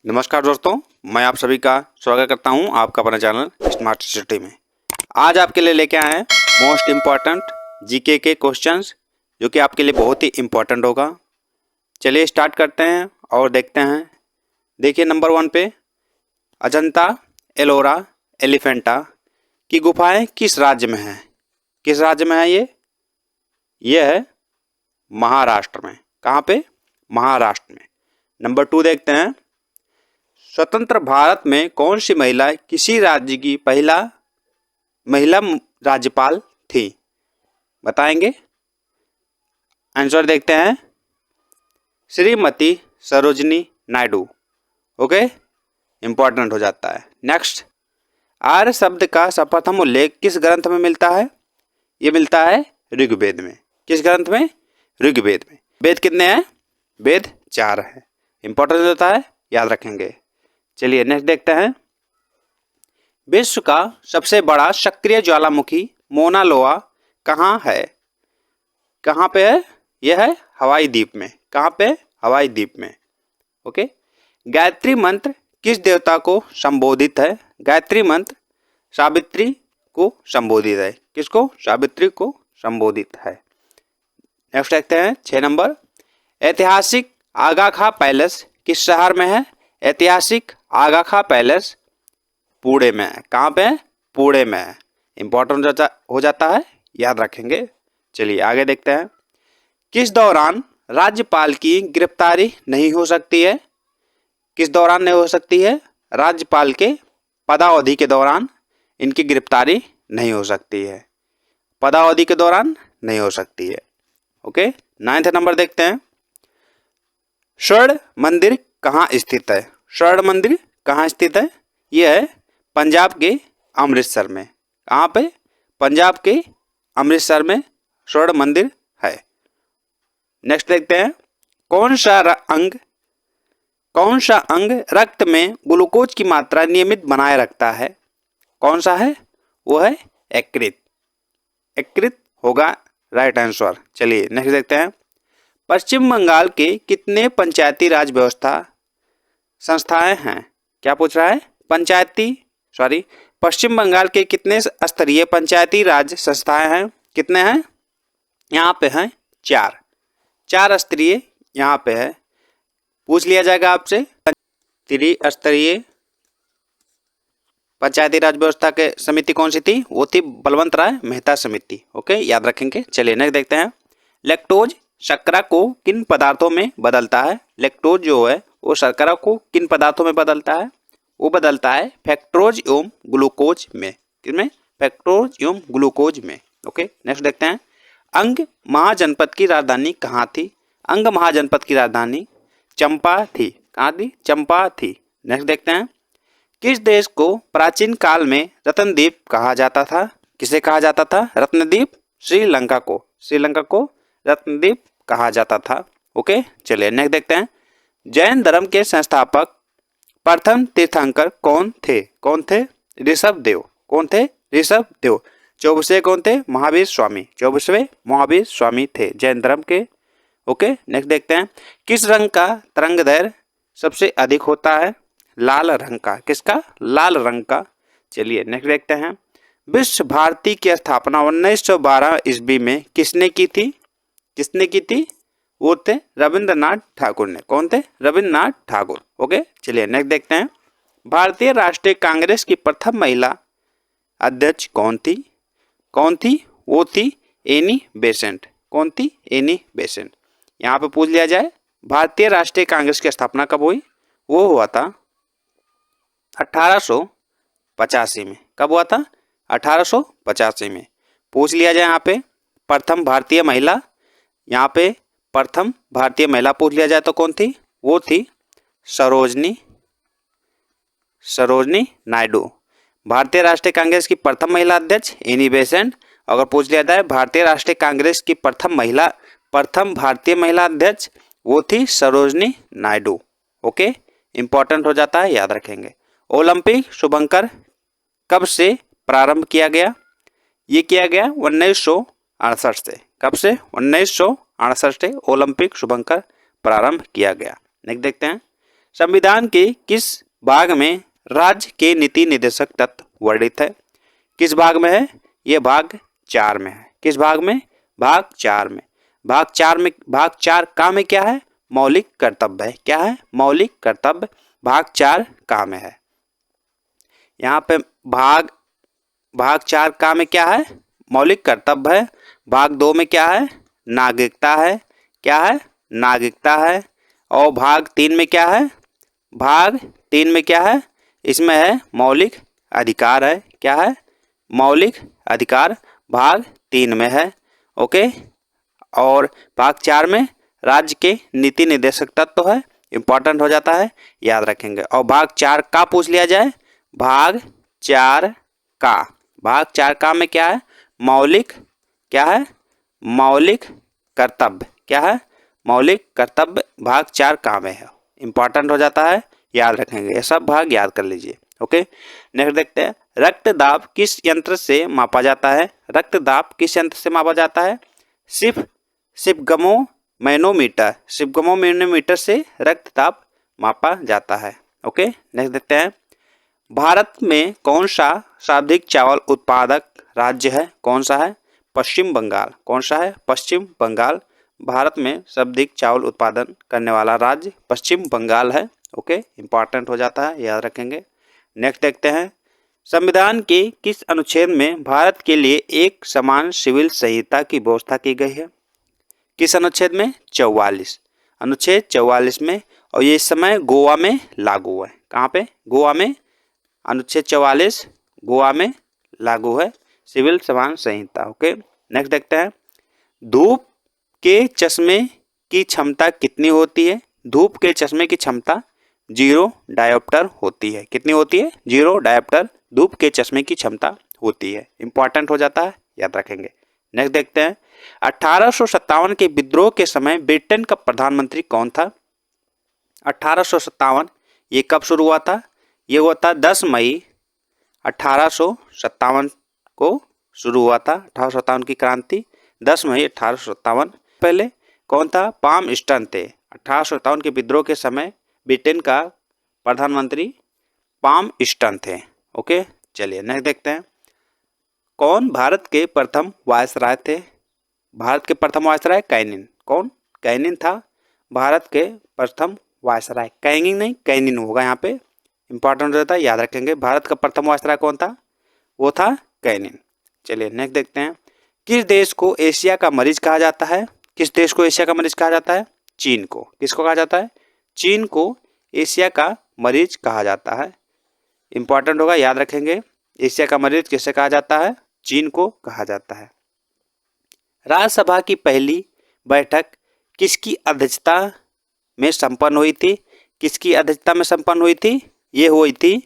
नमस्कार दोस्तों, मैं आप सभी का स्वागत करता हूं आपका अपना चैनल स्मार्ट सिटी में। आज आपके लिए लेके आए हैं मोस्ट इम्पॉर्टेंट जीके के क्वेश्चंस, जो कि आपके लिए बहुत ही इम्पॉर्टेंट होगा। चलिए स्टार्ट करते हैं और देखते हैं। देखिए नंबर 1 पे, अजंता एलोरा एलिफेंटा की गुफाएं किस राज्य में हैं? किस राज्य में है ये है महाराष्ट्र में। कहाँ पे? महाराष्ट्र में। नंबर 2 देखते हैं, स्वतंत्र भारत में कौन सी महिला किसी राज्य की पहला महिला राज्यपाल थी? बताएंगे। आंसर देखते हैं, श्रीमती सरोजिनी नायडू। ओके, इंपॉर्टेंट हो जाता है। नेक्स्ट, आर्य शब्द का सर्वप्रथम उल्लेख किस ग्रंथ में मिलता है? ये मिलता है ऋग्वेद में। किस ग्रंथ में? ऋग्वेद में। वेद कितने हैं? वेद 4 है। इंपॉर्टेंट होता है, याद रखेंगे। चलिए नेक्स्ट देखते हैं, विश्व का सबसे बड़ा सक्रिय ज्वालामुखी मोना लोआ कहाँ है? कहाँ पे है? यह है हवाई द्वीप में। कहाँ पे? हवाई द्वीप में। ओके। गायत्री मंत्र किस देवता को संबोधित है? गायत्री मंत्र सावित्री को संबोधित है। किसको? सावित्री को संबोधित है। नेक्स्ट देखते हैं 6 नंबर, ऐतिहासिक आगा खां पैलेस किस शहर में है? ऐतिहासिक आगा खां पैलेस पुणे में है। कहाँ पे है? पुणे में है। इंपॉर्टेंट हो जाता है, याद रखेंगे। चलिए आगे देखते हैं, किस दौरान राज्यपाल की गिरफ्तारी नहीं हो सकती है? किस दौरान नहीं हो सकती है? राज्यपाल के पदावधि के दौरान इनकी गिरफ्तारी नहीं हो सकती है। पदावधि के दौरान नहीं हो सकती है। ओके। 9th नंबर देखते हैं, स्वर्ण मंदिर कहाँ स्थित है? स्वर्ण मंदिर कहाँ स्थित है? यह है पंजाब के अमृतसर में। कहाँ पे? पंजाब के अमृतसर में स्वर्ण मंदिर है। नेक्स्ट देखते हैं, कौन सा अंग रक्त में ग्लूकोज की मात्रा नियमित बनाए रखता है? कौन सा है? वो है यकृत। यकृत होगा राइट आंसर। चलिए नेक्स्ट देखते हैं, पश्चिम बंगाल के कितने पंचायती राज व्यवस्था संस्थाएं हैं? क्या पूछ रहा है? पश्चिम बंगाल के कितने स्तरीय पंचायती राज संस्थाएं हैं? कितने हैं? यहाँ पे हैं 4 स्तरीय यहाँ पे है। पूछ लिया जाएगा आपसे, त्रिस्तरीय पंचायती राज व्यवस्था के समिति कौन सी थी? वो थी बलवंत राय मेहता समिति। ओके, याद रखेंगे। चलिए नेक्स्ट देखते हैं, लैक्टोज शर्करा को किन पदार्थों में बदलता है? लैक्टोज जो है वो शर्करा को किन पदार्थों में बदलता है? वो बदलता है फ्रक्टोज एवं ग्लूकोज में। किसमें? फ्रक्टोज एवं ग्लूकोज में। ओके। नेक्स्ट देखते हैं, अंग महाजनपद की राजधानी कहाँ थी? अंग महाजनपद की राजधानी चंपा थी। कहाँ थी? चंपा थी। नेक्स्ट देखते हैं, किस देश को प्राचीन काल में रत्नद्वीप कहा जाता था? किसे कहा जाता था? रत्नद्वीप। श्रीलंका को। श्रीलंका को रत्नद्वीप कहा जाता था। ओके। चलिए नेक्स्ट देखते हैं, जैन धर्म के संस्थापक प्रथम तीर्थंकर कौन थे? कौन थे? ऋषभ देव। कौन थे? ऋषभ देव। 24वें कौन थे? महावीर स्वामी। 24वें महावीर स्वामी थे जैन धर्म के। ओके। नेक्स्ट देखते हैं, किस रंग का तरंगदैर्घ्य सबसे अधिक होता है? लाल रंग का। किसका? लाल रंग का। चलिए नेक्स्ट देखते हैं, विश्व भारती की स्थापना 1912 ईस्वी में किसने की थी? किसने की थी? वो थे रविंद्रनाथ ठाकुर ने। कौन थे? रविंद्रनाथ ठाकुर। ओके। चलिए नेक्स्ट देखते हैं, भारतीय राष्ट्रीय कांग्रेस की प्रथम महिला अध्यक्ष कौन थी? कौन थी? वो थी एनी बेसेंट। कौन थी? Annie Besant. यहाँ पे पूछ लिया जाए, भारतीय राष्ट्रीय कांग्रेस की स्थापना कब हुई? वो हुआ था 1885 में। कब हुआ था? 1885 में। पूछ लिया जाए यहाँ पे प्रथम भारतीय महिला, यहाँ पे प्रथम भारतीय महिला पूछ लिया जाए तो कौन थी? वो थी सरोजनी नायडू। भारतीय राष्ट्रीय कांग्रेस की प्रथम महिला अध्यक्ष एनी बेसेंट। अगर पूछ लिया जाए भारतीय राष्ट्रीय कांग्रेस की प्रथम भारतीय महिला अध्यक्ष, वो थी सरोजनी नायडू। ओके, इंपॉर्टेंट हो जाता है, याद रखेंगे। ओलंपिक शुभंकर कब से प्रारंभ किया गया? ये किया गया 1968 से। कब से? 1968 से ओलंपिक शुभंकर प्रारंभ किया गया। नेक्स्ट देखते हैं, संविधान के किस भाग में राज्य के नीति निर्देशक तत्व वर्णित है? किस भाग में है? ये भाग 4 में है। किस भाग में? भाग 4 में। भाग 4 का में क्या है? मौलिक कर्तव्य है। क्या है? मौलिक कर्तव्य भाग 4 का में है। यहाँ पे भाग 4 का में क्या है? मौलिक कर्तव्य है। भाग 2 में क्या है? नागरिकता है। क्या है? नागरिकता है। और भाग 3 में क्या है? भाग 3 में क्या है? इसमें है मौलिक अधिकार है। क्या है? मौलिक अधिकार भाग 3 में है। ओके। और भाग 4 में राज्य के नीति निर्देशक तत्व है। इंपॉर्टेंट हो जाता है, याद रखेंगे। और भाग 4 का पूछ लिया जाए, भाग 4 का, भाग 4 का में क्या है? मौलिक, क्या है? मौलिक कर्तव्य। क्या है? मौलिक कर्तव्य भाग 4 का में है। इंपॉर्टेंट हो जाता है, याद रखेंगे। ये सब भाग याद कर लीजिए। ओके। नेक्स्ट देखते हैं, रक्तदाब किस यंत्र से मापा जाता है? रक्तदाब किस यंत्र से मापा जाता है? सिपगमो मैनोमीटर से रक्तदाब मापा जाता है। ओके। नेक्स्ट देखते हैं, भारत में कौन सा सर्वाधिक चावल उत्पादक राज्य है? कौन सा है? पश्चिम बंगाल। कौन सा है? पश्चिम बंगाल। भारत में सर्वाधिक चावल उत्पादन करने वाला राज्य पश्चिम बंगाल है। ओके। इंपॉर्टेंट हो जाता है, याद रखेंगे। नेक्स्ट देखते हैं, संविधान के किस अनुच्छेद में भारत के लिए एक समान सिविल संहिता की व्यवस्था की गई है? किस अनुच्छेद में? 44, अनुच्छेद 44 में। और ये इस समय गोवा में लागू है। कहाँ पे? गोवा में। अनुच्छेद 44 गोवा में लागू है, सिविल समान संहिता। ओके। नेक्स्ट देखते हैं, धूप के चश्मे की क्षमता कितनी होती है? धूप के चश्मे की क्षमता 0 डायोप्टर होती है। कितनी होती है? 0 डायोप्टर धूप के चश्मे की क्षमता होती है। इंपॉर्टेंट हो जाता है, याद रखेंगे। नेक्स्ट देखते हैं, 1857 के विद्रोह के समय ब्रिटेन का प्रधानमंत्री कौन था? 1857 ये कब शुरू हुआ था? ये हुआ था 10 मई 1857 को शुरू हुआ था। 1857 की क्रांति 10 मई 1857। पहले कौन था? पामस्टन थे। 1857 के विद्रोह के समय ब्रिटेन का प्रधानमंत्री पामस्टन थे। ओके। चलिए नेक्स्ट देखते हैं, कौन भारत के प्रथम वायसराय थे? भारत के प्रथम वायसराय कैनिन। कौन? कैनिन था भारत के प्रथम वायसराय। कैनिन नहीं, कैनिन होगा यहाँ पे। इंपॉर्टेंट रहता है, याद रखेंगे। भारत का प्रथम वायसराय कौन था? वो था कैनिन। चलिए नेक्स्ट देखते हैं, किस देश को एशिया का मरीज कहा जाता है? किस देश को एशिया का मरीज कहा जाता है? चीन को। किसको कहा जाता है? चीन को एशिया का मरीज कहा जाता है। इंपॉर्टेंट होगा, याद रखेंगे। एशिया का मरीज किसे कहा जाता है? चीन को कहा जाता है। राज्यसभा की पहली बैठक किसकी अध्यक्षता में संपन्न हुई थी? किसकी अध्यक्षता में संपन्न हुई थी? ये हुई थी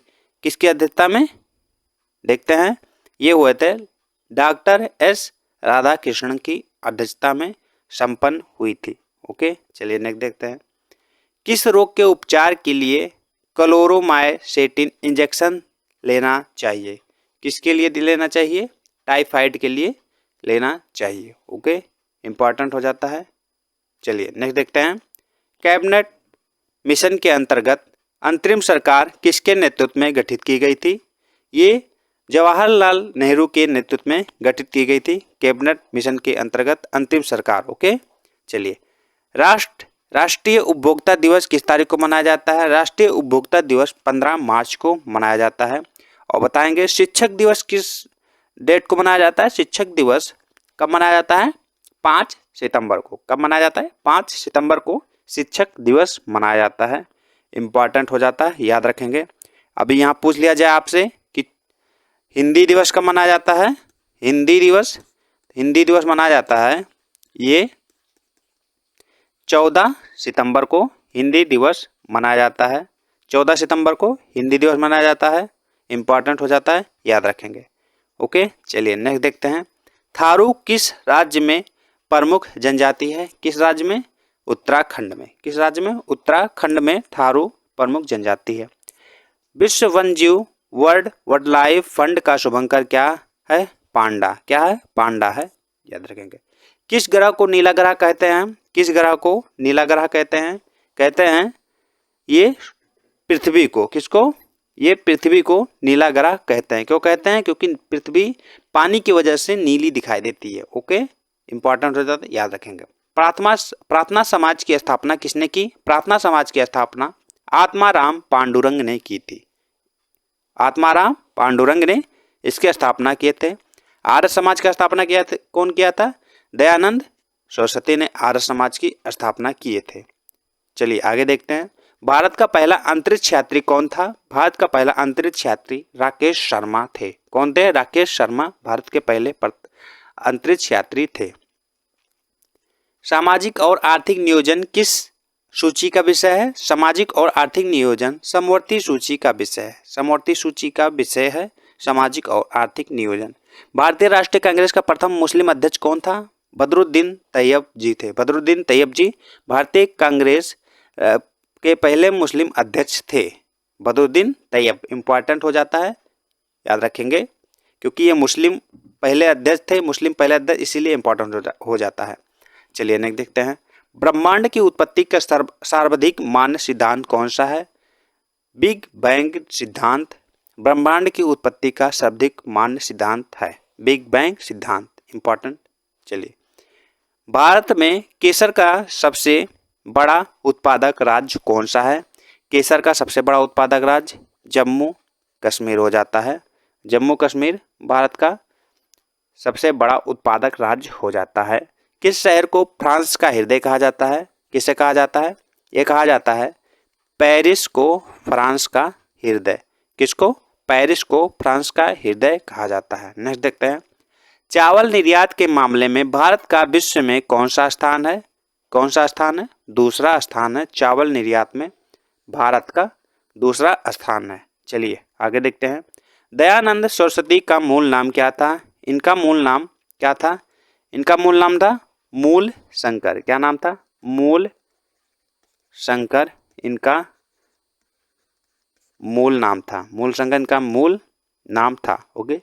किसकी अध्यक्षता में? देखते हैं, ये हुए थे डॉक्टर एस राधाकृष्णन की अध्यक्षता में संपन्न हुई थी। ओके। चलिए नेक्स्ट देखते हैं, किस रोग के उपचार के लिए क्लोरोमाइसेटिन इंजेक्शन लेना चाहिए? किसके लिए लेना चाहिए? टाइफाइड के लिए लेना चाहिए। ओके। इंपॉर्टेंट हो जाता है। चलिए नेक्स्ट देखते हैं, कैबिनेट मिशन के अंतर्गत अंतरिम सरकार किसके नेतृत्व में गठित की गई थी? ये जवाहरलाल नेहरू के नेतृत्व में गठित की गई थी। कैबिनेट मिशन के अंतर्गत अंतरिम सरकार। ओके। चलिए, राष्ट्रीय उपभोक्ता दिवस किस तारीख को मनाया जाता है? राष्ट्रीय उपभोक्ता दिवस 15 मार्च को मनाया जाता है। और बताएंगे शिक्षक दिवस किस डेट को मनाया जाता है? शिक्षक दिवस कब मनाया जाता है? 5 सितंबर को। कब मनाया जाता है? 5 सितंबर को शिक्षक दिवस मनाया जाता है। इंपॉर्टेंट हो जाता है, याद रखेंगे। अभी यहाँ पूछ लिया जाए आपसे कि हिंदी दिवस कब मनाया जाता है? हिंदी दिवस मनाया जाता है ये 14 सितंबर को हिंदी दिवस मनाया जाता है। 14 सितंबर को हिंदी दिवस मनाया जाता है। इंपॉर्टेंट हो जाता है, याद रखेंगे। ओके। चलिए नेक्स्ट देखते हैं, थारू किस राज्य में प्रमुख जनजाति है? किस राज्य में? उत्तराखंड में। किस राज्य में? उत्तराखंड में थारू प्रमुख जनजाति है। विश्व वन्यजीव वर्ल्ड लाइफ फंड का शुभंकर क्या है? पांडा। क्या है? पांडा है, याद रखेंगे। किस ग्रह को नीला ग्रह कहते हैं? किस ग्रह को नीला ग्रह कहते हैं? कहते हैं ये पृथ्वी को, किसको, ये पृथ्वी को नीला ग्रह कहते हैं। क्यों कहते हैं? क्योंकि पृथ्वी पानी की वजह से नीली दिखाई देती है। ओके, इंपॉर्टेंट हो जाता है, याद रखेंगे। प्रार्थना समाज की स्थापना किसने की? प्रार्थना समाज की स्थापना आत्माराम पांडुरंग ने की थी। आत्माराम पांडुरंग ने इसकी स्थापना किए थे। आर्य समाज का स्थापना किया था, कौन किया था? दयानंद सरस्वती ने आर्य समाज की स्थापना किए थे। चलिए आगे देखते हैं। भारत का पहला अंतरिक्ष यात्री कौन था? भारत का पहला अंतरिक्ष यात्री राकेश शर्मा थे। कौन थे? राकेश शर्मा भारत के पहले अंतरिक्ष यात्री थे। सामाजिक और आर्थिक नियोजन किस सूची का विषय है? सामाजिक और आर्थिक नियोजन समवर्ती सूची का विषय है। समवर्ती सूची का विषय है सामाजिक और आर्थिक नियोजन। भारतीय राष्ट्रीय कांग्रेस का प्रथम मुस्लिम अध्यक्ष कौन था? बदरुद्दीन तैयब जी थे। बदरुद्दीन तैयब जी भारतीय कांग्रेस के पहले मुस्लिम अध्यक्ष थे। बदरुद्दीन तैयब इंपॉर्टेंट हो जाता है, याद रखेंगे, क्योंकि ये मुस्लिम पहले अध्यक्ष थे, मुस्लिम पहले अध्यक्ष, इसीलिए इंपॉर्टेंट हो जाता है। चलिए नेक्स्ट देखते हैं। ब्रह्मांड की उत्पत्ति का सर्वाधिक मान्य सिद्धांत कौन सा है? बिग बैंग सिद्धांत ब्रह्मांड की उत्पत्ति का सर्वाधिक मान्य सिद्धांत है। बिग बैंग सिद्धांत इंपॉर्टेंट। चलिए, भारत में केसर का सबसे बड़ा उत्पादक राज्य कौन सा है? केसर का सबसे बड़ा उत्पादक राज्य जम्मू कश्मीर हो जाता है। जम्मू कश्मीर भारत का सबसे बड़ा उत्पादक राज्य हो जाता है। किस शहर को फ्रांस का हृदय कहा जाता है? किसे कहा जाता है? ये कहा जाता है पेरिस को फ्रांस का हृदय। किसको? पेरिस को फ्रांस का हृदय कहा जाता है। नेक्स्ट देखते हैं। चावल निर्यात के मामले में भारत का विश्व में कौन सा स्थान है? कौन सा स्थान है? दूसरा स्थान है। चावल निर्यात में भारत का दूसरा स्थान है। चलिए आगे देखते हैं। दयानंद सरस्वती का मूल नाम क्या था? इनका मूल नाम क्या था? इनका मूल नाम था मूल शंकर। क्या नाम था? मूल शंकर इनका मूल नाम था। मूल शंकर इनका मूल नाम था। ओके।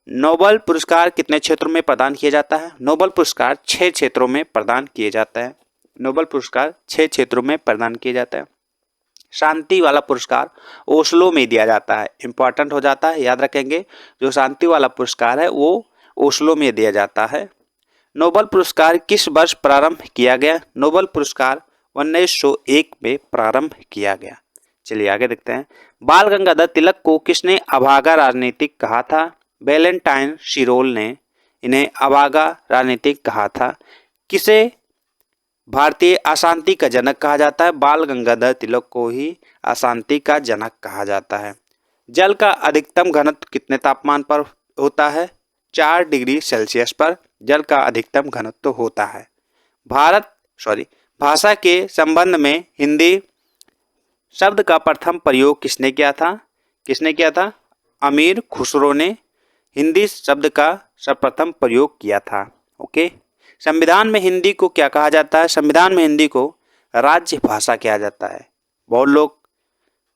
नोबेल पुरस्कार कितने क्षेत्रों में प्रदान किया जाता है? नोबेल पुरस्कार 6 क्षेत्रों में प्रदान किए जाता है। नोबेल पुरस्कार 6 क्षेत्रों में प्रदान किया जाता है। शांति वाला पुरस्कार ओस्लो में दिया जाता है। इंपॉर्टेंट हो जाता है, याद रखेंगे। जो शांति वाला पुरस्कार है वो ओस्लो में दिया जाता है। नोबेल पुरस्कार किस वर्ष प्रारंभ किया गया? नोबेल पुरस्कार 1901 में प्रारंभ किया गया। चलिए आगे देखते हैं। बाल गंगाधर तिलक को किसने अभागा राजनीतिक कहा था? वैलेंटाइन शिरोल ने इन्हें अभागा राजनीतिक कहा था। किसे भारतीय अशांति का जनक कहा जाता है? बाल गंगाधर तिलक को ही अशांति का जनक कहा जाता है। जल का अधिकतम घनत्व कितने तापमान पर होता है? 4 डिग्री सेल्सियस पर जल का अधिकतम घनत्व होता है। भाषा के संबंध में हिंदी शब्द का प्रथम प्रयोग किसने किया था? किसने किया था? अमीर खुसरो ने हिंदी शब्द का सर्वप्रथम प्रयोग किया था। ओके। संविधान में हिंदी को क्या कहा जाता है? संविधान में हिंदी को राज्य भाषा कहा जाता है। बहुत लोग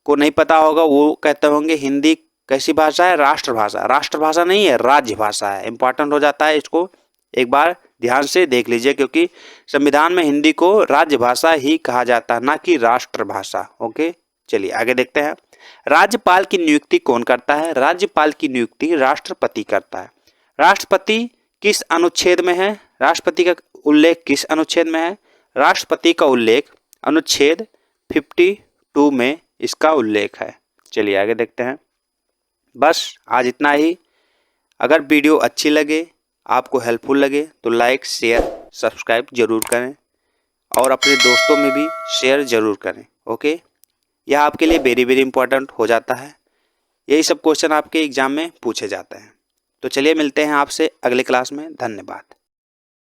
को नहीं पता होगा, वो कहते होंगे हिंदी कैसी भाषा है? राष्ट्रभाषा। राष्ट्रभाषा नहीं है, राज्य भाषा है। इंपॉर्टेंट हो जाता है, इसको एक बार ध्यान से देख लीजिए, क्योंकि संविधान में हिंदी को राज्य भाषा ही कहा जाता है, ना कि राष्ट्रभाषा। ओके। चलिए आगे देखते हैं। राज्यपाल की नियुक्ति कौन करता है? राज्यपाल की नियुक्ति राष्ट्रपति करता है। राष्ट्रपति किस अनुच्छेद में है? राष्ट्रपति का उल्लेख किस अनुच्छेद में है? राष्ट्रपति का उल्लेख अनुच्छेद 52 में इसका उल्लेख है। चलिए आगे देखते हैं। बस आज इतना ही। अगर वीडियो अच्छी लगे, आपको हेल्पफुल लगे, तो लाइक शेयर सब्सक्राइब जरूर करें और अपने दोस्तों में भी शेयर जरूर करें। ओके। यह आपके लिए वेरी वेरी इंपॉर्टेंट हो जाता है। यही सब क्वेश्चन आपके एग्जाम में पूछे जाते हैं। तो चलिए मिलते हैं आपसे अगले क्लास में। धन्यवाद।